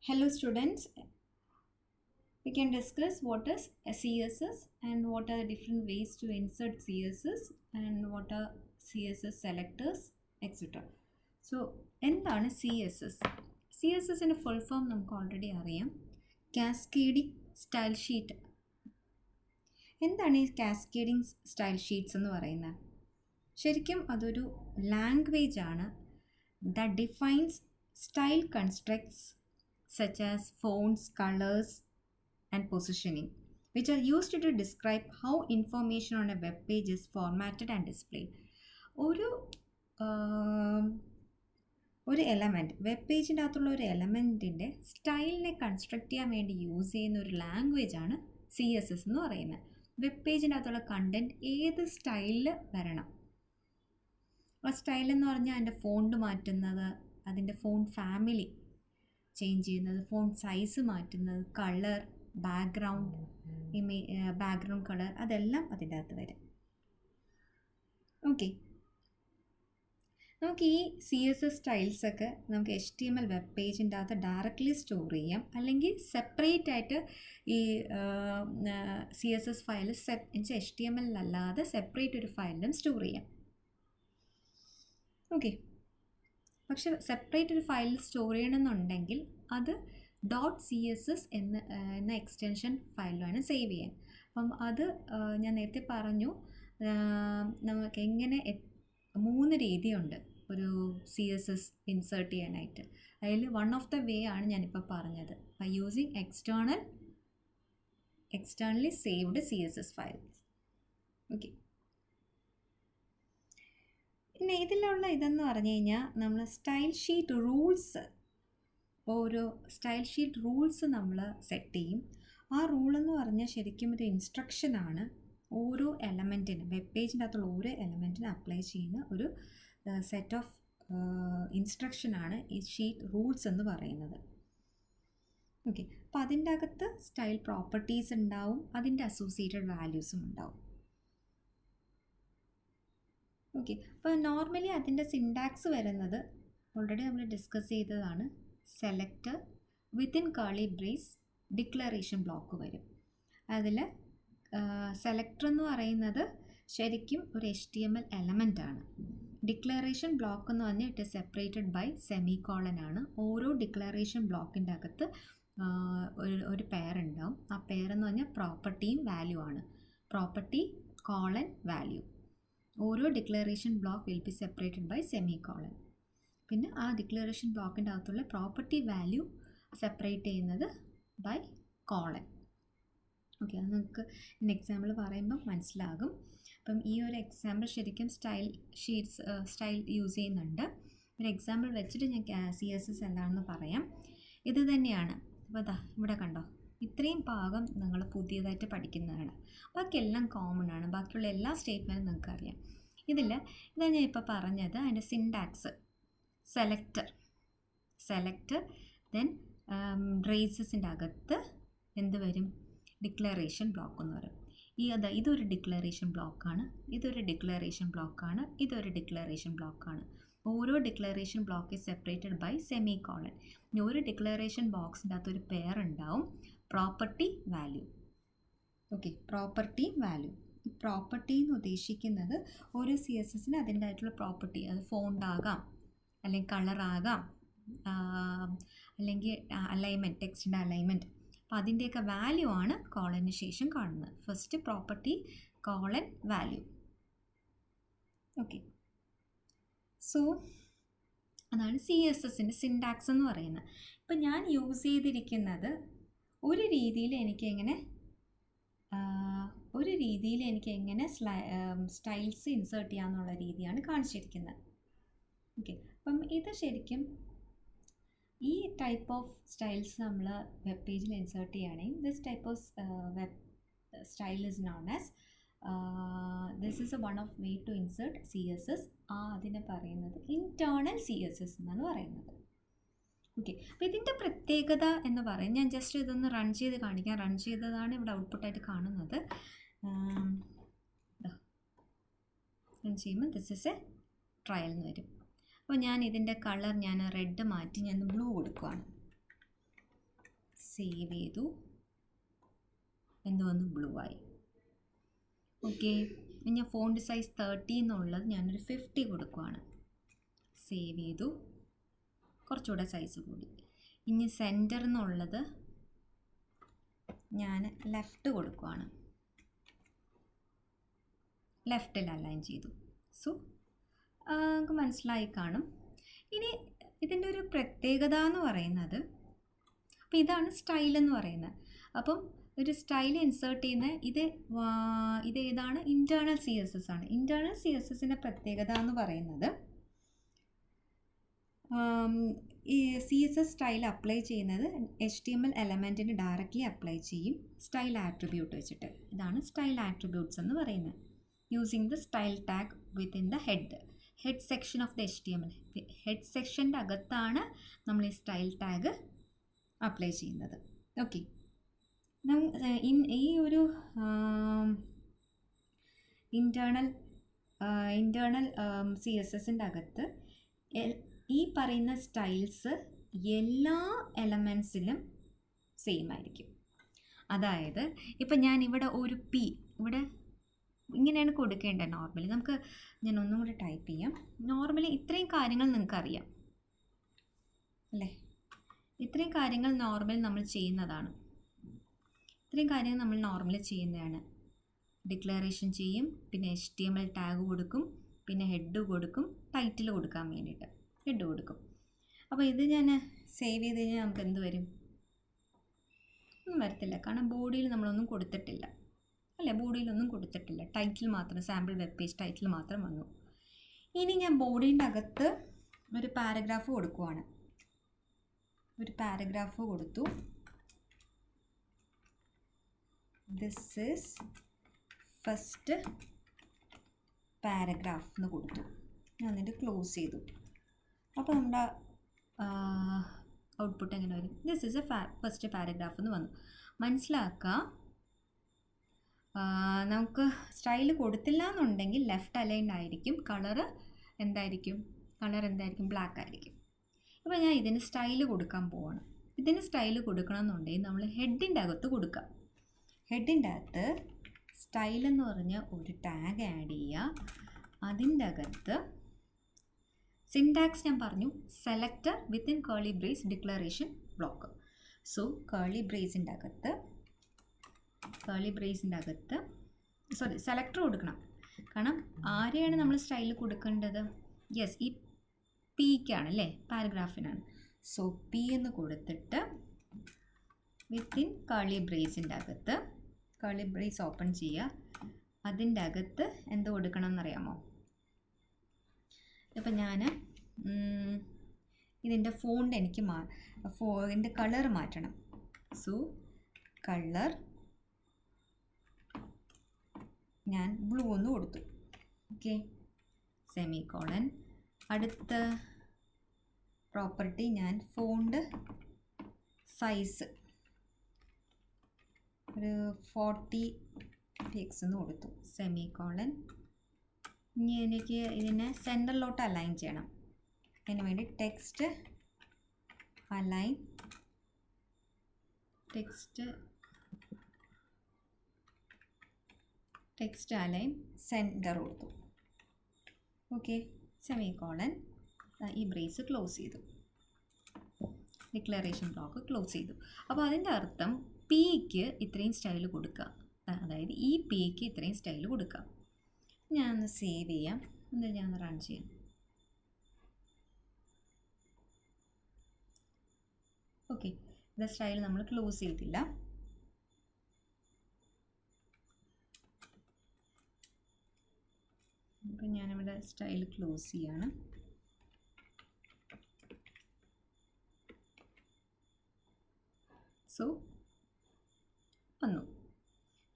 Hello students, we can discuss what is a CSS and what are the different ways to insert CSS and what are CSS selectors, etc. So, എന്താണ് CSS? CSSന്റെ full form നമുക്ക് already അറിയാം. Cascading style sheet. എന്താണ് ഈ cascading style sheets എന്ന് പറയുന്നത്? ശരിക്കും അതൊരു language ആണ് that defines style constructs such as fonts, colors, and positioning, which are used to describe how information on a web page is formatted and displayed. ഒരു element web പേജിൻ്റെ അകത്തുള്ള ഒരു എലമെൻറ്റിൻ്റെ സ്റ്റൈലിനെ construct ചെയ്യാൻ വേണ്ടി യൂസ് ചെയ്യുന്ന ഒരു ലാംഗ്വേജ് ആണ് CSS എന്ന് പറയുന്നത്. വെബ് പേജിൻ്റെ അകത്തുള്ള കണ്ടൻറ്റ് ഏത് സ്റ്റൈലിൽ വരണം, ആ സ്റ്റൈൽ എന്ന് പറഞ്ഞാൽ അതിൻ്റെ ഫോണ്ട് മാറ്റുന്നത്, അതിൻ്റെ ഫോണ്ട് ഫാമിലി ചേഞ്ച് ചെയ്യുന്നത്, ഫോണ്ട് സൈസ് മാറ്റുന്നത്, കളർ, ബാക്ക്ഗ്രൗണ്ട് കളർ, അതെല്ലാം അതിൻ്റെ അകത്ത് വരും. ഓക്കെ, നമുക്ക് ഈ CSS സ്റ്റൈൽസൊക്കെ നമുക്ക് HTML വെബ് പേജിൻ്റെ അകത്ത് ഡയറക്റ്റ്ലി സ്റ്റോർ ചെയ്യാം, അല്ലെങ്കിൽ സെപ്പറേറ്റ് ആയിട്ട് ഈ CSS ഫയൽ HTML അല്ലാതെ സെപ്പറേറ്റ് ഒരു ഫയലിലും സ്റ്റോർ ചെയ്യാം. ഓക്കെ, പക്ഷെ സെപ്പറേറ്റ് ഒരു ഫയൽ സ്റ്റോർ ചെയ്യണമെന്നുണ്ടെങ്കിൽ അത് .css എന്ന എക്സ്റ്റൻഷൻ ഫയലിലാണ് സേവ് ചെയ്യാൻ. അപ്പം അത് ഞാൻ നേരത്തെ പറഞ്ഞു, നമുക്ക് എങ്ങനെ 3 രീതിയുണ്ട് ഒരു CSS ഇൻസേർട്ട് ചെയ്യാനായിട്ട്. അതിൽ വൺ ഓഫ് ദ വേ ആണ് ഞാനിപ്പോൾ പറഞ്ഞത്, by using externally saved CSS files. Okay, പിന്നെ ഇതിലുള്ള ഇതെന്ന് പറഞ്ഞു കഴിഞ്ഞാൽ നമ്മൾ സ്റ്റൈൽ ഷീറ്റ് റൂൾസ് നമ്മൾ സെറ്റ് ചെയ്യും. ആ റൂളെന്ന് പറഞ്ഞാൽ ശരിക്കും ഒരു ഇൻസ്ട്രക്ഷനാണ്, ഓരോ എലമെൻറ്റിനും വെബ് പേജിൻ്റെ അകത്തുള്ള ഓരോ എലമെൻറ്റിനും അപ്ലൈ ചെയ്യുന്ന ഒരു സെറ്റ് ഓഫ് ഇൻസ്ട്രക്ഷനാണ് ഈ ഷീറ്റ് റൂൾസ് എന്ന് പറയുന്നത്. ഓക്കെ, അപ്പോൾ അതിൻ്റെ അകത്ത് സ്റ്റൈൽ പ്രോപ്പർട്ടീസ് ഉണ്ടാവും, അതിൻ്റെ അസോസിയേറ്റഡ് വാല്യൂസും ഉണ്ടാവും. ഓക്കെ, അപ്പോൾ നോർമലി അതിൻ്റെ സിൻടാക്സ് വരുന്നത് ഓൾറെഡി നമ്മൾ ഡിസ്കസ് ചെയ്തതാണ്. Selector within curly brace declaration block വരും. അതിൽ സെലക്ടർ എന്ന് പറയുന്നത് ശരിക്കും ഒരു HTML എലമെൻ്റ് ആണ്. ഡിക്ലറേഷൻ ബ്ലോക്ക് എന്ന് പറഞ്ഞാൽ it is separated by semicolon ആണ്. ഓരോ ഡിക്ലറേഷൻ ബ്ലോക്കിൻ്റെ അകത്ത് ഒരു പെയറുണ്ടാവും. ആ പെയറെന്ന് പറഞ്ഞാൽ പ്രോപ്പർട്ടിയും വാല്യൂ ആണ്. Property colon value. ഓരോ declaration block will be separated by semicolon. പിന്നെ ആ ഡിക്ലറേഷൻ ബ്ലോക്കിൻ്റെ അകത്തുള്ള പ്രോപ്പർട്ടി വാല്യൂ സെപ്പറേറ്റ് ചെയ്യുന്നത് ബൈ കോളൻ. ഓക്കെ, അത് നമുക്ക് എക്സാമ്പിൾ പറയുമ്പം മനസ്സിലാകും. അപ്പം ഈ ഒരു എക്സാമ്പിൾ ശരിക്കും സ്റ്റൈൽ യൂസ് ചെയ്യുന്നുണ്ട്. ഒരു എക്സാമ്പിൾ വെച്ചിട്ട് ഞാൻ CSS എന്താണെന്ന് പറയാം. ഇത് തന്നെയാണ്. അപ്പോൾ ഇവിടെ കണ്ടോ, ഇത്രയും ഭാഗം നിങ്ങൾ പുതിയതായിട്ട് പഠിക്കുന്നതാണ്. ബാക്കിയെല്ലാം കോമൺ ആണ്, ബാക്കിയുള്ള എല്ലാ സ്റ്റേറ്റ്മെൻറ്റും നിങ്ങൾക്കറിയാം. ഇതാണ് ഞാൻ ഇപ്പോൾ പറഞ്ഞത്. അതിൻ്റെ സിൻടാക്സ് സെലക്ടർ ദെൻ ബ്രേസസിൻ്റെ അകത്ത് എന്ത് വരും, ഡിക്ലറേഷൻ ബ്ലോക്ക് എന്ന് പറയും. ഇതൊരു ഡിക്ലറേഷൻ ബ്ലോക്കാണ്, ഇതൊരു ഡിക്ലറേഷൻ ബ്ലോക്കാണ്, ഇതൊരു ഡിക്ലറേഷൻ ബ്ലോക്കാണ്. ഓരോ declaration block is separated by semicolon. ഇനി ഒരു ഡിക്ലറേഷൻ ബോക്സിൻ്റെ അകത്ത് ഒരു പെയർ ഉണ്ടാവും, property value. Okay, property value. ഈ പ്രോപ്പർട്ടി എന്ന് ഉദ്ദേശിക്കുന്നത് ഓരോ CSSന് അതിൻ്റെതായിട്ടുള്ള പ്രോപ്പർട്ടി, അത് ഫോണ്ട് ആകാം, അല്ലെങ്കിൽ കളറാകാം, അല്ലെങ്കിൽ അലൈൻമെൻറ്റ്, ടെക്സ്റ്റിൻ്റെ അലൈൻമെൻറ്റ്. അപ്പോൾ അതിൻ്റെയൊക്കെ വാല്യൂ ആണ് കോളന് ശേഷം കാണുന്നത്. First property colon value. Okay, so അതാണ് CSSൻ്റെ സിൻടാക്സ് എന്ന് പറയുന്നത്. ഇപ്പം ഞാൻ യൂസ് ചെയ്തിരിക്കുന്നത് ഒരു രീതിയിൽ എനിക്ക് എങ്ങനെ സ്റ്റൈൽസ് ഇൻസേർട്ട് ചെയ്യാമെന്നുള്ള രീതിയാണ് കാണിച്ചിരിക്കുന്നത്. ഓക്കെ, അപ്പം ഇത് ശരിക്കും ഈ ടൈപ്പ് ഓഫ് സ്റ്റൈൽസ് നമ്മൾ വെബ് പേജിൽ ഇൻസേർട്ട് ചെയ്യുകയാണെങ്കിൽ this type of web style is known as this is one of way to insert CSS. അതിനെ പറയുന്നത് ഇൻറ്റേർണൽ CSS എന്നാണ് പറയുന്നത്. ഓക്കെ, അപ്പോൾ ഇതിൻ്റെ പ്രത്യേകത എന്ന് പറയും, ഞാൻ ജസ്റ്റ് ഇതൊന്ന് റൺ ചെയ്ത് കാണിക്കാം. റൺ ചെയ്തതാണ് ഇവിടെ ഔട്ട്പുട്ടായിട്ട് കാണുന്നത്. റൺ ചെയ്യുമ്പോൾ ദിസ് ഇസ് എ ട്രയൽ എന്ന് വരും. അപ്പോൾ ഞാൻ ഇതിൻ്റെ കളർ റെഡ് മാറ്റി ഞാൻ ബ്ലൂ കൊടുക്കുകയാണ്. സേവ് ചെയ്തു, എന്ത് വന്നു, ബ്ലൂ ആയി. ഓക്കെ, ഞാൻ ഫോണ്ട് സൈസ് 30 എന്നുള്ളത് ഞാനൊരു 50 കൊടുക്കുവാണ്. സേവ് ചെയ്തു, കുറച്ചുകൂടെ സൈസ് കൂടി. ഇനി സെൻറ്റർ എന്നുള്ളത് ഞാൻ ലെഫ്റ്റ് കൊടുക്കുവാണ്, ലെഫ്റ്റിൽ അലൈൻ ചെയ്തു. സോ നമുക്ക് മനസ്സിലായി കാണും. ഇനി ഇതിൻ്റെ ഒരു പ്രത്യേകത എന്ന് പറയുന്നത്, അപ്പോൾ ഇതാണ് സ്റ്റൈൽ എന്ന് പറയുന്നത്. അപ്പം ഒരു സ്റ്റൈൽ ഇൻസേർട്ട് ചെയ്യുന്ന ഇത് ഏതാണ്, ഇൻറ്റേർണൽ CSS ആണ്. ഇൻറ്റേർണൽ CSSൻ്റെ പ്രത്യേകത എന്ന് പറയുന്നത്, ഈ CSS സ്റ്റൈൽ അപ്ലൈ ചെയ്യുന്നത് HTML എലമെൻറ്റിന് ഡയറക്റ്റ്ലി അപ്ലൈ ചെയ്യും സ്റ്റൈൽ ആട്രിബ്യൂട്ട് വെച്ചിട്ട്. ഇതാണ് സ്റ്റൈൽ ആട്രിബ്യൂട്ട്സ് എന്ന് പറയുന്നത്. Using the style tag within the head section of the HTML. Head സെക്ഷൻ്റെ അകത്താണ് നമ്മൾ ഈ സ്റ്റൈൽ ടാഗ് അപ്ലൈ ചെയ്യുന്നത്. ഓക്കെ, ഈ ഒരു ഇൻറ്റേർണൽ CSSൻ്റെ അകത്ത് ഈ പറയുന്ന സ്റ്റൈൽസ് എല്ലാ എലമെൻസിലും സെയിം ആയിരിക്കും. അതായത് ഇപ്പം ഞാൻ ഇവിടെ ഒരു ഇവിടെ ഇങ്ങനെയാണ് കൊടുക്കേണ്ടത് നോർമലി. ഞാൻ ഒന്നും കൂടി ടൈപ്പ് ചെയ്യാം. നോർമലി ഇത്രയും കാര്യങ്ങൾ നിങ്ങൾക്കറിയാം അല്ലേ? ഇത്രയും കാര്യങ്ങൾ നോർമലി നമ്മൾ ചെയ്യുന്നതാണ്. ഇത്രയും കാര്യങ്ങൾ നമ്മൾ നോർമലി ചെയ്യുന്നതാണ്. ഡിക്ലറേഷൻ ചെയ്യും, പിന്നെ HTML ടാഗ് കൊടുക്കും, പിന്നെ ഹെഡ് കൊടുക്കും, ടൈറ്റിൽ കൊടുക്കാൻ വേണ്ടിയിട്ട് ഹെഡ് കൊടുക്കും. അപ്പോൾ ഇത് ഞാൻ സേവ് ചെയ്ത് കഴിഞ്ഞാൽ നമുക്ക് എന്ത് വരും? ഒന്നും വരത്തില്ല, കാരണം ബോഡിയിൽ നമ്മളൊന്നും കൊടുത്തിട്ടില്ല അല്ലേ? ബോഡിയിലൊന്നും കൊടുത്തിട്ടില്ല, ടൈറ്റിൽ മാത്രം, സാമ്പിൾ വെബ് പേജ് ടൈറ്റിൽ മാത്രം വന്നു. ഇനി ഞാൻ ബോഡീൻ്റെ അകത്ത് ഒരു പാരഗ്രാഫ് കൊടുക്കുവാണ്. ഒരു പാരഗ്രാഫ് കൊടുത്തു. ദിസ് ഈസ് ഫസ്റ്റ് പാരഗ്രാഫ് എന്ന് കൊടുത്തു. ഞാൻ എന്നിട്ട് ക്ലോസ് ചെയ്തു. അപ്പോൾ നമ്മുടെ ഔട്ട്പുട്ട് എങ്ങനെ വരും? This is A first paragraph എന്ന് വന്നു. മനസ്സിലാക്കുക, നമുക്ക് സ്റ്റൈൽ കൊടുത്തില്ല എന്നുണ്ടെങ്കിൽ ലെഫ്റ്റ് അലൈൻഡ് ആയിരിക്കും. കളർ എന്തായിരിക്കും? ബ്ലാക്ക് ആയിരിക്കും. അപ്പോൾ ഞാൻ ഇതിന് സ്റ്റൈൽ കൊടുക്കാൻ പോവാണ്. ഇതിന് സ്റ്റൈൽ കൊടുക്കണമെന്നുണ്ടെങ്കിൽ നമ്മൾ ഹെഡിൻ്റെ അകത്ത് കൊടുക്കാം. ഹെഡിൻ്റെ അകത്ത് സ്റ്റൈൽ എന്ന് പറഞ്ഞ ഒരു ടാഗ് ആഡ് ചെയ്യുക. അതിൻ്റെ അകത്ത് സിൻടാക്സ് ഞാൻ പറഞ്ഞു, selector within curly brace declaration block. So curly ബ്രേസിൻ്റെ അകത്ത് സെലക്ടർ കൊടുക്കണം. കാരണം ആരെയാണ് നമ്മൾ സ്റ്റൈൽ കൊടുക്കേണ്ടത്? യെസ്, ഈ പിക്കാണ് അല്ലേ, പാരഗ്രാഫിനാണ്. സോ പി എന്ന് കൊടുത്തിട്ട് വിത്തിൻ കേർലി ബ്രേസിൻ്റെ അകത്ത്, കേർലി ബ്രേസ് ഓപ്പൺ ചെയ്യുക. അതിൻ്റെ അകത്ത് എന്ത് കൊടുക്കണം എന്നറിയാമോ? ഇപ്പം ഞാൻ ഇതിൻ്റെ ഫോണ്ട് എനിക്ക് ഇതിൻ്റെ കളർ മാറ്റണം. സോ കളർ ഞാൻ ബ്ലൂ ഒന്ന് കൊടുത്തു. Okay, semicolon. അടുത്ത പ്രോപ്പർട്ടി ഞാൻ ഫോണ്ട് സൈസ് ഒരു 40 പിക്സ് എന്ന് കൊടുത്തു. സെമിക്കോളൻ. ഇനി എനിക്ക് ഇതിനെ സെൻറ്ററിലോട്ട് അലൈൻ ചെയ്യണം. അതിന് വേണ്ടി ടെക്സ്റ്റ് അലൈൻ സെൻറ്റർ കൊടുത്തു. Okay, semicolon. ഈ ബ്രേസ് ക്ലോസ് ചെയ്തു, ഡിക്ലറേഷൻ ബ്ലോക്ക് ക്ലോസ് ചെയ്തു. അപ്പോൾ അതിൻ്റെ അർത്ഥം പിക്ക് ഇത്രയും സ്റ്റൈൽ കൊടുക്കുക, അതായത് ഈ പിക്ക് ഇത്രയും സ്റ്റൈൽ കൊടുക്കുക. ഞാനൊന്ന് സേവ് ചെയ്യാം, എന്നിട്ട് ഞാനൊന്ന് റൺ ചെയ്യാം. ഓക്കെ, ഇവിടെ സ്റ്റൈൽ നമ്മൾ ക്ലോസ് ചെയ്തില്ല. അപ്പം ഞാനിവിടെ സ്റ്റൈൽ ക്ലോസ് ചെയ്യാണ്. സോ വന്നു,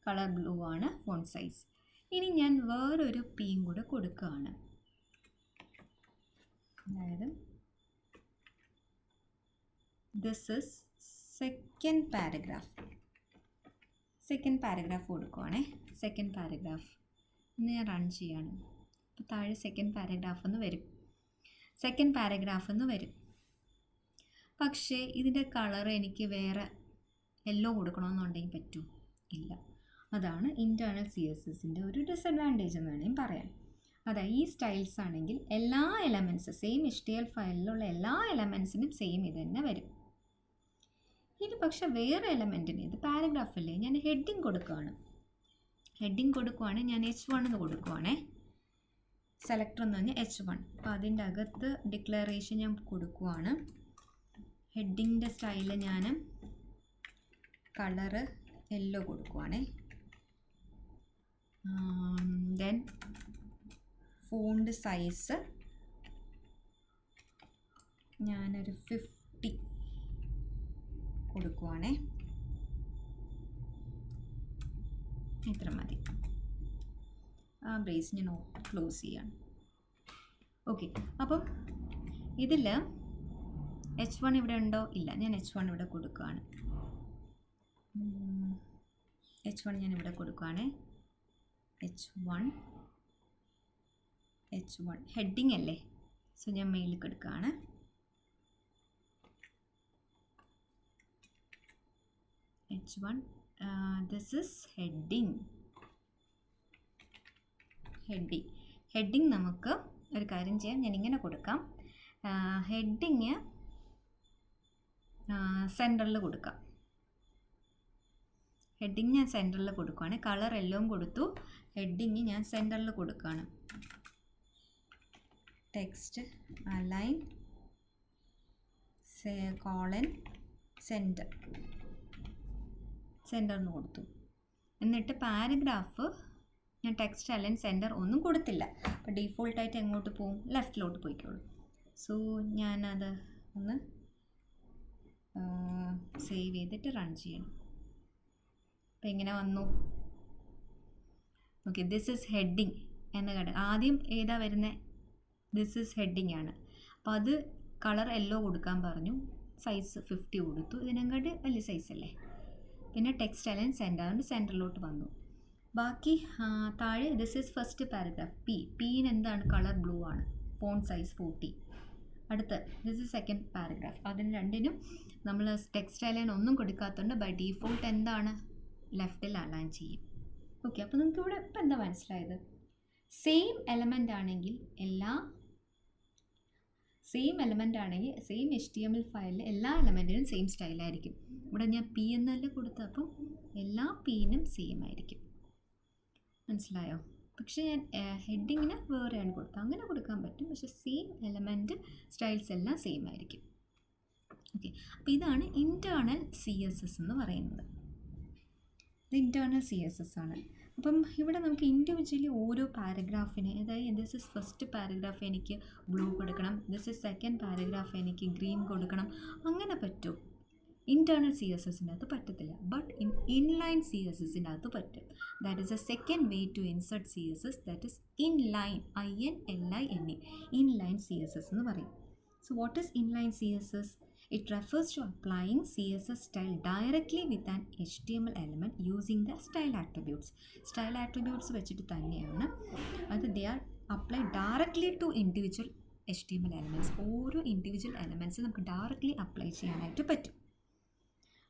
കളർ ബ്ലൂ ആണ് ഫോണ്ട് സൈസ്. ഇനി ഞാൻ വേറൊരു പിയും കൂടെ കൊടുക്കുകയാണ്. അതായത് ദിസ് ഇസ് സെക്കൻഡ് പാരഗ്രാഫ് കൊടുക്കുവാണേ. സെക്കൻഡ് പാരഗ്രാഫ് ഇന്ന് ഞാൻ റൺ ചെയ്യാണ്. അപ്പോൾ താഴെ സെക്കൻഡ് പാരഗ്രാഫ് എന്ന് വരും. പക്ഷേ ഇതിൻ്റെ കളർ എനിക്ക് വേറെ യെല്ലോ കൊടുക്കണമെന്നുണ്ടെങ്കിൽ പറ്റും ഇല്ല. അതാണ് ഇൻറ്റേർണൽ CSSൻ്റെ ഒരു ഡിസഡ്വാൻറ്റേജ് എന്ന് വേണമെങ്കിൽ പറയാം. അതായത് ഈ സ്റ്റൈൽസ് ആണെങ്കിൽ എല്ലാ എലമെൻറ്റ്സ് സെയിം HTML ഫയലിലുള്ള എല്ലാ എലമെൻറ്റ്സിനും സെയിം ഇത് തന്നെ വരും. ഇനി പക്ഷെ വേറെ എലമെൻറ്റിന് ഇത് പാരഗ്രാഫല്ലേ, ഞാൻ ഹെഡിങ് കൊടുക്കുകയാണ്. ഹെഡിങ് കൊടുക്കുവാണെങ്കിൽ ഞാൻ H1 എന്ന് കൊടുക്കുവാണേ. സെലക്ടർ എന്ന് പറഞ്ഞാൽ H1. അപ്പോൾ അതിൻ്റെ അകത്ത് ഡിക്ലറേഷൻ ഞാൻ കൊടുക്കുവാണ്. ഹെഡിങ്ങിൻ്റെ സ്റ്റൈല് ഞാൻ കളറ് യെല്ലോ കൊടുക്കുവാണേ. ദെൻ ഫോണ്ട് സൈസ് ഞാനൊരു 50 കൊടുക്കുവാണേ. ഇത്ര മതി. ആ ബ്രേസ് ഞാൻ ക്ലോസ് ചെയ്യാണ്. ഓക്കെ, അപ്പം ഇതിൽ H1 ഇവിടെ ഉണ്ടോ? ഇല്ല. ഞാൻ H1 ഇവിടെ കൊടുക്കുകയാണ്. H1 ഞാൻ ഇവിടെ കൊടുക്കുകയാണ്. H1 ഹെഡിങ് അല്ലേ, സോ ഞാൻ മെയിലിൽ കൊടുക്കുകയാണ്. H1 this is heading. Heading നമുക്ക് ഒരു കാര്യം ചെയ്യാം, ഞാൻ ഇങ്ങനെ കൊടുക്കാം. ഹെഡിങ് സെൻറ്ററിൽ കൊടുക്കാം. ഹെഡിങ് ഞാൻ സെൻറ്ററിൽ കൊടുക്കുകയാണ്. കളർ എല്ലാം കൊടുത്തു. ഹെഡിങ് ഞാൻ സെൻറ്ററിൽ കൊടുക്കുകയാണ്. ടെക്സ്റ്റ് അലൈൻ കോളൻ സെൻറ്ററിന് കൊടുത്തു. എന്നിട്ട് പാരഗ്രാഫ് ഞാൻ ടെക്സ്റ്റ് അലൈൻ സെൻറ്റർ ഒന്നും കൊടുത്തില്ല. അപ്പോൾ ഡീഫോൾട്ടായിട്ട് എങ്ങോട്ട് പോവും? ലെഫ്റ്റിലോട്ട് പോയിക്കോളൂ. സോ ഞാനത് ഒന്ന് സേവ് ചെയ്തിട്ട് റൺ ചെയ്യണം. അപ്പോൾ ഇങ്ങനെ വന്നു. ഓക്കെ, ദിസ് ഈസ് ഹെഡിങ് എന്ന കട ആദ്യം ഏതാ വരുന്നത്? ദിസ് ഈസ് ഹെഡിങ് ആണ്. അപ്പോൾ അത് കളർ യെല്ലോ കൊടുക്കാൻ പറഞ്ഞു. സൈസ് 50 കൊടുത്തു. ഇതിനെക്കാട്ട് വലിയ സൈസല്ലേ. പിന്നെ ടെക്സ്റ്റ് അലൈൻ സെൻറ്ററിലോട്ട് വന്നു. ബാക്കി താഴെ ദിസ് ഈസ് ഫസ്റ്റ് പാരഗ്രാഫ് പീന് എന്താണ്? കളർ ബ്ലൂ ആണ്. Font size 40. അടുത്ത് ദിസ് ഈസ് സെക്കൻഡ് പാരഗ്രാഫ്. അതിന് രണ്ടിനും നമ്മൾ ടെക്സ്റ്റ് അലൈൻ ഒന്നും കൊടുക്കാത്തതുകൊണ്ട് ബൈ ഡീഫോൾട്ട് എന്താണ്? ലെഫ്റ്റിൽ അലൈൻ ചെയ്യും. ഓക്കെ, അപ്പോൾ നിങ്ങൾക്ക് ഇവിടെ ഇപ്പം എന്താ മനസ്സിലായത്? സെയിം എലമെൻ്റ് ആണെങ്കിൽ സെയിം HTML ഫയലിൽ എല്ലാ എലമെൻറ്റിനും സെയിം സ്റ്റൈലായിരിക്കും. ഇവിടെ ഞാൻ P എന്നല്ലേ കൊടുത്തത്, അപ്പം എല്ലാ Pനും സെയിം ആയിരിക്കും. മനസ്സിലായോ? പക്ഷേ ഞാൻ ഹെഡിങ്ങിന് വേറെയാണ് കൊടുത്തത്. അങ്ങനെ കൊടുക്കാൻ പറ്റും, പക്ഷേ സെയിം എലമെൻറ്റ് സ്റ്റൈൽസ് എല്ലാം സെയിം ആയിരിക്കും. ഓക്കെ, അപ്പോൾ ഇതാണ് ഇൻറ്റേർണൽ CSS എന്ന് പറയുന്നത്. ഇത് ഇൻറ്റേർണൽ CSS ആണ്. അപ്പം ഇവിടെ നമുക്ക് ഇൻഡിവിജ്വലി ഓരോ പാരഗ്രാഫിന്, അതായത് ദിസ് ഇസ് ഫസ്റ്റ് പാരഗ്രാഫ് എനിക്ക് ബ്ലൂ കൊടുക്കണം, ദിസ് ഇസ് സെക്കൻഡ് പാരഗ്രാഫ് എനിക്ക് ഗ്രീൻ കൊടുക്കണം, അങ്ങനെ പറ്റും. ഇൻറ്റേർണൽ CSSൻ്റെ അകത്ത് പറ്റത്തില്ല. ബട്ട് ഇൻലൈൻ CSSൻ്റെ അകത്ത് പറ്റും. That is a second way to insert CSS, that is inline, INLINE, inline CSS എന്ന് പറയും. So what is inline CSS? It refers to applying CSS style directly with an HTML element using the style attributes. Style attributes വെച്ചിട്ട് തന്നെയാണ് അത് they are applied directly to individual HTML elements. ഓരോ individual elements നമുക്ക് directly apply ചെയ്യാനായിട്ട് പറ്റും.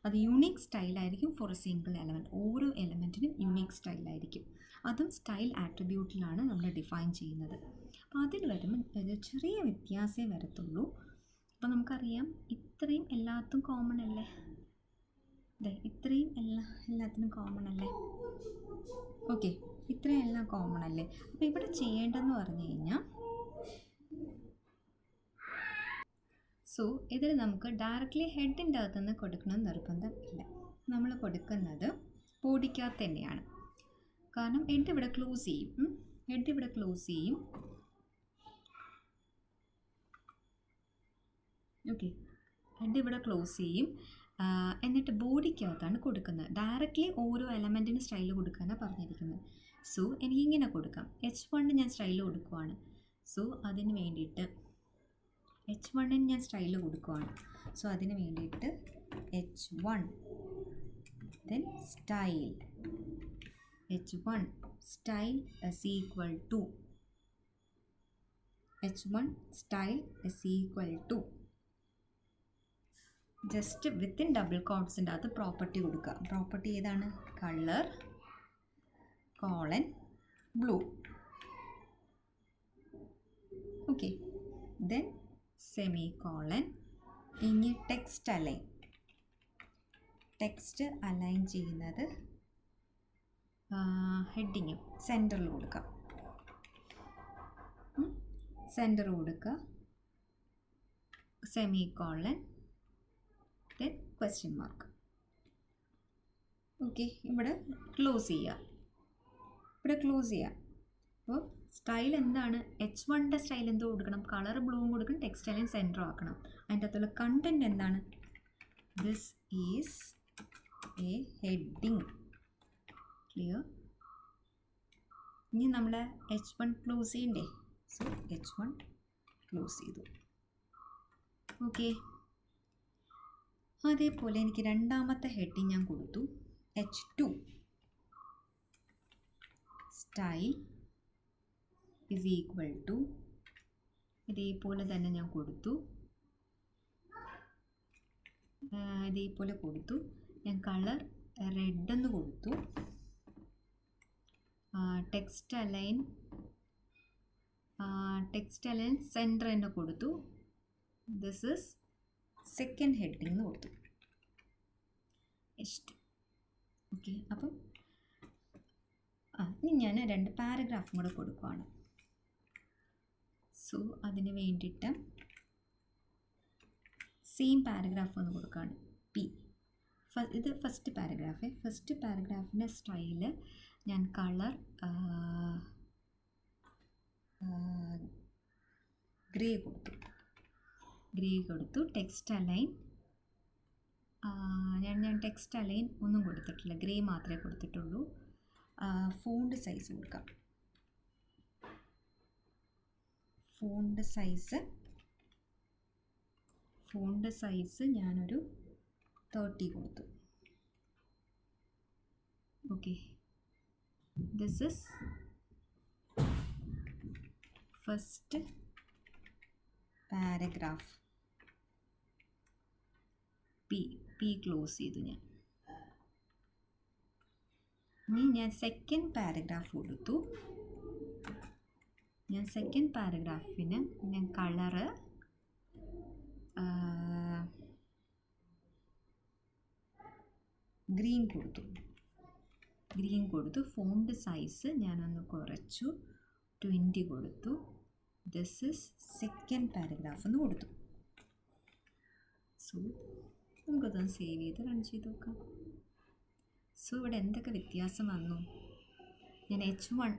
അത് unique സ്റ്റൈലായിരിക്കും for a single element. ഓരോ എലമെൻറ്റിനും യുണീക്ക് സ്റ്റൈലായിരിക്കും. അതും സ്റ്റൈൽ ആട്രിബ്യൂട്ടിലാണ് നമ്മൾ ഡിഫൈൻ ചെയ്യുന്നത്. അപ്പോൾ അതിൽ വരുമ്പോൾ ഒരു ചെറിയ വ്യത്യാസമേ വരത്തുള്ളൂ. അപ്പോൾ നമുക്കറിയാം ഇത്രയും എല്ലാത്തും കോമൺ അല്ലേ? ഇത്രയും എല്ലാത്തിനും കോമൺ അല്ലേ? ഓക്കെ, ഇത്രയും എല്ലാം കോമൺ അല്ലേ? അപ്പോൾ ഇവിടെ ചെയ്യേണ്ടതെന്ന് പറഞ്ഞു കഴിഞ്ഞാൽ, സോ ഇതിൽ നമുക്ക് ഡയറക്റ്റ്ലി ഹെഡിൻ്റെ അകത്ത് നിന്ന് കൊടുക്കണം നിർബന്ധം ഇല്ല. നമ്മൾ കൊടുക്കുന്നത് ബോഡിക്കകത്ത് തന്നെയാണ്. കാരണം ഹെഡ് ഇവിടെ ക്ലോസ് ചെയ്യും. ഓക്കെ, ഹെഡ് ഇവിടെ ക്ലോസ് ചെയ്യും. എന്നിട്ട് ബോഡിക്കകത്താണ് കൊടുക്കുന്നത്. ഡയറക്റ്റ്ലി ഓരോ എലമെൻറ്റിന് സ്റ്റൈൽ കൊടുക്കാനാണ് പറഞ്ഞിരിക്കുന്നത്. സോ എനിക്കിങ്ങനെ കൊടുക്കാം. H1 ഞാൻ സ്റ്റൈൽ കൊടുക്കുവാണ്. സോ അതിന് വേണ്ടിയിട്ട് H1 ഞാൻ സ്റ്റൈൽ കൊടുക്കുവാണ്. സോ അതിന് വേണ്ടിയിട്ട് H1 then style H1 style is equal to H1 style is equal to just within double കോട്ട്സിൻ്റെ അകത്ത് പ്രോപ്പർട്ടി കൊടുക്കുക. പ്രോപ്പർട്ടി ഏതാണ്? Colour colon blue. Okay, then semicolon. ഇനി ടെക്സ്റ്റ് അലൈൻ. ടെക്സ്റ്റ് അലൈൻ ചെയ്യുന്നത് ഹെഡിങ്ങും സെൻറ്ററിൽ കൊടുക്കാം. സെൻറ്റർ കൊടുക്കുക, semicolon, then question mark. Okay, ഇവിടെ ക്ലോസ് ചെയ്യുക. അപ്പോൾ സ്റ്റൈൽ എന്താണ്? H1ൻ്റെ സ്റ്റൈൽ എന്തോ കൊടുക്കണം? കളർ ബ്ലൂവും കൊടുക്കണം, ടെക്സ്റ്റ് അലൈൻ സെൻറ്റർ ആക്കണം. അതിൻ്റെ അകത്തുള്ള കണ്ടൻറ് എന്താണ്? This is A heading. Clear? ഇനി നമ്മൾ H1 ക്ലോസ് ചെയ്യണ്ടേ? സോ H1 ക്ലോസ് ചെയ്തു. ഓക്കെ, അതേപോലെ എനിക്ക് രണ്ടാമത്തെ ഹെഡിങ് ഞാൻ കൊടുത്തു. H2 style is equal to, ഇതേപോലെ തന്നെ ഞാൻ കൊടുത്തു. ഞാൻ കളർ റെഡ് എന്ന് കൊടുത്തു. ടെക്സ്റ്റ് അലൈൻ സെൻറ്റർ എന്ന് കൊടുത്തു. ദിസ് ഈസ് സെക്കൻഡ് ഹെഡിങ് എന്ന് കൊടുത്തു, H2. ഓക്കെ, അപ്പം ഇനി ഞാൻ 2 പാരഗ്രാഫും കൂടെ കൊടുക്കുകയാണ്. സോ അതിന് വേണ്ടിയിട്ട് സെയിം പാരഗ്രാഫ് ഒന്ന് കൊടുക്കുകയാണ്. പി. ഇത് ഫസ്റ്റ് പാരഗ്രാഫിൻ്റെ സ്റ്റൈല് ഞാൻ കളർ ഗ്രേ കൊടുത്തു. ടെക്സ്റ്റ് അലൈൻ ഞാൻ ടെക്സ്റ്റ് അലൈൻ ഒന്നും കൊടുത്തിട്ടില്ല, ഗ്രേ മാത്രമേ കൊടുത്തിട്ടുള്ളൂ. ഫോണ്ട് സൈസ് കൊടുക്കാം. ഫോണ്ട് സൈസ് ഞാനൊരു 30 കൊടുത്തു. Okay, this is first paragraph. P close ചെയ്തു ഞാൻ. ഇനി ഞാൻ സെക്കൻഡ് പാരഗ്രാഫ് കൊടുത്തു. സെക്കൻഡ് പാരഗ്രാഫിന് ഞാൻ കളറ് ഗ്രീൻ കൊടുത്തു. ഫോണ്ട് സൈസ് ഞാനൊന്ന് കുറച്ചു, 20 കൊടുത്തു. ദിസ് ഇസ് സെക്കൻഡ് പാരഗ്രാഫ് എന്ന് കൊടുത്തു. സോ നമുക്കതൊന്ന് സേവ് ചെയ്ത് റൺ ചെയ്ത് നോക്കാം. സോ ഇവിടെ എന്തൊക്കെ വ്യത്യാസം വന്നു? ഞാൻ H1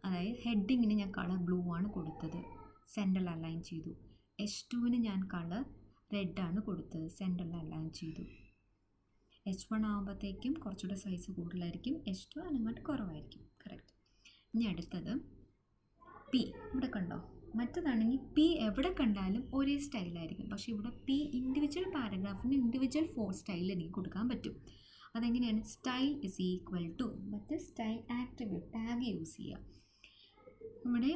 അതായത് ഹെഡിങ്ങിന് ഞാൻ കളർ ബ്ലൂ ആണ് കൊടുത്തത്, സെൻറ്ററിൽ അലൈൻ ചെയ്തു. H2ന് ഞാൻ കളർ റെഡാണ് കൊടുത്തത്, സെൻറ്ററിൽ അലൈൻ ചെയ്തു. H1 ആകുമ്പോഴത്തേക്കും കുറച്ചുകൂടെ സൈസ് കൂടുതലായിരിക്കും, H2 അതിനങ്ങോട്ട് കുറവായിരിക്കും. കറക്റ്റ്. ഇനി അടുത്തത് പി. ഇവിടെ കണ്ടോ? മറ്റതാണെങ്കിൽ പി എവിടെ കണ്ടാലും ഒരേ സ്റ്റൈലായിരിക്കും, പക്ഷേ ഇവിടെ പി ഇൻഡിവിജ്വൽ പാരഗ്രാഫിന് ഇൻഡിവിജ്വൽ സ്റ്റൈൽ എനിക്ക് കൊടുക്കാൻ പറ്റും. അതെങ്ങനെയാണ്? സ്റ്റൈൽ ഇസ് ഈക്വൽ ടു, മറ്റേ സ്റ്റൈൽ ആട്രിബ്യൂട്ട് ടാഗ് യൂസ് ചെയ്യുക. ഇവിടെ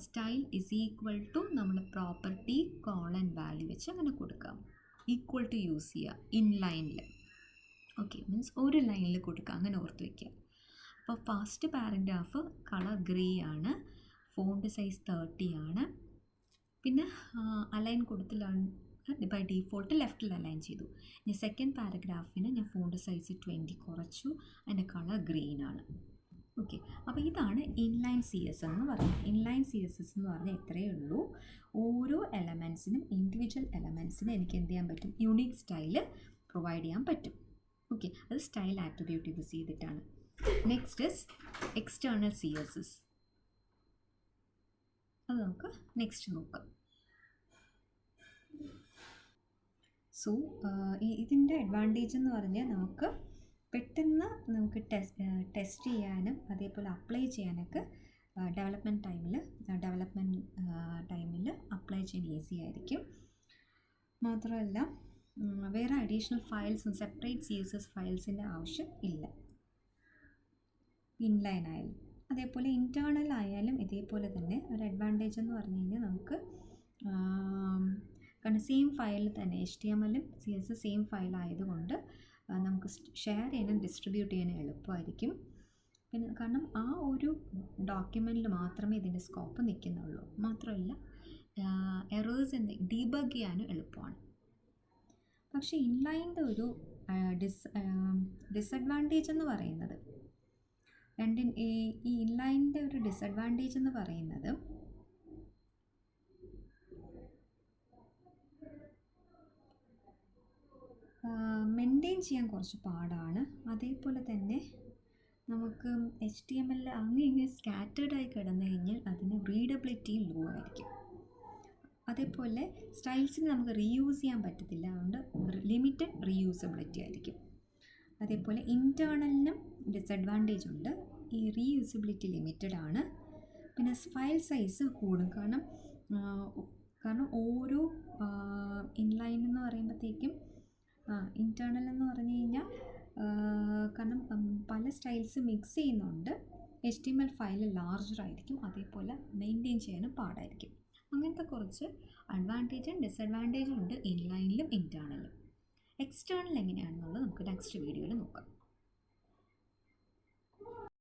സ്റ്റൈൽ ഇസ് ഈക്വൽ ടു നമ്മൾ പ്രോപ്പർട്ടി കോളൻ വാല്യൂ വെച്ച് അങ്ങനെ കൊടുക്കാം. ഈക്വൽ ടു യൂസ് ചെയ്യുക ഇൻലൈനിൽ. ഓക്കെ, മീൻസ് ഒരു ലൈനിൽ കൊടുക്കുക, അങ്ങനെ ഓർത്ത് വയ്ക്കുക. അപ്പോൾ ഫസ്റ്റ് പാരഗ്രാഫ് കളർ ഗ്രേ ആണ്, ഫോണ്ട് സൈസ് 30 ആണ്. പിന്നെ അലൈൻ കൊടുത്തില്ല, ബൈ ഡീഫോൾട്ട് ലെഫ്റ്റിൽ അലൈൻ ചെയ്തു. ഇനി സെക്കൻഡ് പാരഗ്രാഫിന് ഞാൻ ഫോണ്ട് സൈസ് 20 കുറച്ചു, അതിൻ്റെ കളർ ഗ്രീൻ ആണ്. ഓക്കെ, അപ്പോൾ ഇതാണ് ഇൻലൈൻ CSS എന്ന് പറയുന്നത്. ഇൻലൈൻ CSS എന്ന് പറഞ്ഞാൽ ഇത്രയേ ഉള്ളൂ. ഓരോ എലമെൻസിനും ഇൻഡിവിജ്വൽ എലമെൻസിനും എനിക്ക് എന്ത് ചെയ്യാൻ പറ്റും? യുണീക്ക് സ്റ്റൈല് പ്രൊവൈഡ് ചെയ്യാൻ പറ്റും. ഓക്കെ, അത് സ്റ്റൈൽ ആട്രിബ്യൂട്ട് യൂസ് ചെയ്തിട്ടാണ്. Next is external CSS. അത് നമുക്ക് നെക്സ്റ്റ് നോക്കാം. സോ ഇതിൻ്റെ അഡ്വാൻറ്റേജ് എന്ന് പറഞ്ഞാൽ നമുക്ക് പെട്ടെന്ന് നമുക്ക് ടെസ്റ്റ് ചെയ്യാനും അതേപോലെ അപ്ലൈ ചെയ്യാനൊക്കെ ഡെവലപ്മെൻറ്റ് ടൈമിൽ അപ്ലൈ ചെയ്യാൻ ഈസി ആയിരിക്കും. മാത്രമല്ല വേറെ അഡീഷണൽ ഫയൽസും സെപ്പറേറ്റ് CSS ഫയൽസിൻ്റെ ആവശ്യം ഇല്ല. ഇൻലൈൻ ആയാലും അതേപോലെ ഇൻറ്റേർണൽ ആയാലും ഇതേപോലെ തന്നെ ഒരു അഡ്വാൻറ്റേജ് എന്ന് പറഞ്ഞു കഴിഞ്ഞാൽ നമുക്ക് കാരണം സെയിം ഫയലിൽ തന്നെ HTML ഉം CSS സെയിം ഫയലായതുകൊണ്ട് നമുക്ക് ഷെയർ ചെയ്യാനും ഡിസ്ട്രിബ്യൂട്ട് ചെയ്യാനും എളുപ്പമായിരിക്കും. പിന്നെ കാരണം ആ ഒരു ഡോക്യുമെൻറ്റിൽ മാത്രമേ ഇതിൻ്റെ സ്കോപ്പ് നിൽക്കുന്നുള്ളൂ. മാത്രമല്ല എറേഴ്സ് ഡീബഗ് ചെയ്യാനും എളുപ്പമാണ്. പക്ഷേ ഇൻലൈൻ്റെ ഒരു ഡിസഡ്വാൻറ്റേജ് എന്ന് പറയുന്നത് ഈ ഇൻലൈനിൻ്റെ ഒരു ഡിസഡ്വാൻറ്റേജ് എന്ന് പറയുന്നത് മെയിൻറ്റെയിൻ ചെയ്യാൻ കുറച്ച് പാടാണ്. അതേപോലെ തന്നെ നമുക്ക് HTML അങ്ങനെ സ്കാറ്റേർഡായി കിടന്നു കഴിഞ്ഞാൽ അതിന് റീഡബിലിറ്റി ലോ ആയിരിക്കും. അതേപോലെ സ്റ്റൈൽസിന് നമുക്ക് റീയൂസ് ചെയ്യാൻ പറ്റത്തില്ല, അതുകൊണ്ട് ലിമിറ്റഡ് റീയൂസബിലിറ്റി ആയിരിക്കും. അതേപോലെ ഇൻറ്റേർണലിനും ഡിസഡ്വാൻറ്റേജ് ഉണ്ട്. ഈ റീയൂസബിലിറ്റി ലിമിറ്റഡ് ആണ്. പിന്നെ ഫയൽ സൈസ് കൂടും. കാരണം ഓരോ ഇൻലൈൻ എന്ന് പറയുമ്പോഴത്തേക്കും ഇൻറ്റേർണൽ എന്ന് പറഞ്ഞു കഴിഞ്ഞാൽ കാരണം പല സ്റ്റൈൽസ് മിക്സ് ചെയ്യുന്നുണ്ട്. HTML ഫയൽ ലാർജർ ആയിരിക്കും, അതേപോലെ മെയിൻറ്റെയിൻ ചെയ്യാനും പാടായിരിക്കും. അങ്ങനത്തെ കുറച്ച് അഡ്വാൻറ്റേജും ഡിസഡ്വാൻറ്റേജും ഉണ്ട് ഇൻലൈനിലും ഇൻറ്റേർണലും. എക്സ്റ്റേണൽ എങ്ങനെയാണെന്നുള്ളത് നമുക്ക് നെക്സ്റ്റ് വീഡിയോയിൽ നോക്കാം.